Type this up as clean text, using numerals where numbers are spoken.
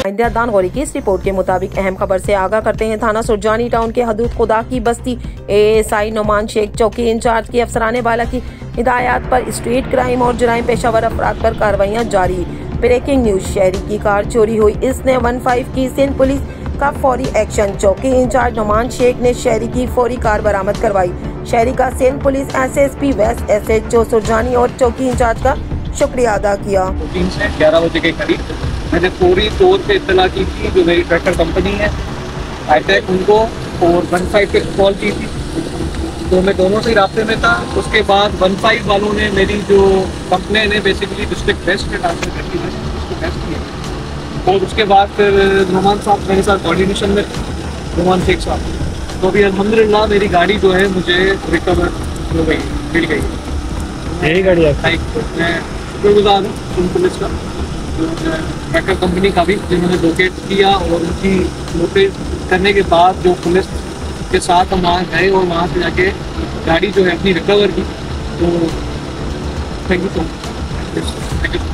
India दान गौरी की इस रिपोर्ट के मुताबिक अहम खबर से आगाह करते हैं। थाना सुरजानी टाउन के हदूद खुदा की बस्ती एएसआई नुमान शेख चौकी इंचार्ज की अफसराने बाला की हिदायत पर स्ट्रीट क्राइम और जुराइम पेशावर अफराद पर कार्रवाइयां जारी। ब्रेकिंग न्यूज, शहरी की कार चोरी हुई, इसने 15 की सिंध पुलिस का फौरी एक्शन। चौकी इंचार्ज नुमान शेख ने शहरी की फौरी कार बरामद करवाई। शहरी का Sindh police SSP west SHO Surjani और चौकी इंचार्ज का शुक्रिया अदा किया। 3 से 11 बजे के करीब मैंने फौरी तौर पे इत्तला की थी, जो मेरी ट्रैक्टर कंपनी है हाईटेक, उनको और 15 पे कॉल की थी, तो मैं दोनों से रास्ते में था। उसके बाद 15 वालों ने मेरी जो कंप्लेन है बेसिकली डिस्ट्रिक्ट वेस्ट के नाम से करती है उसको वेस्ट किया, और उसके बाद फिर नुमान साहब मेरे साथ कोऑर्डिनेशन में, नुमान शेख साहब, तो अभी अल्हम्दुलिल्लाह मेरी गाड़ी जो है मुझे रिकवर हो गई, मिल गई। यही गाड़ी है? मैं शुक्रगुजार हूँ पुलिस का, ट्रैक्टर कंपनी का भी, जिन्होंने लोकेट किया, और उनकी लोकेट करने के बाद जो पुलिस के साथ हम वहाँ गए और वहाँ से जाके गाड़ी जो है अपनी रिकवर की। तो थैंक यू सो मच।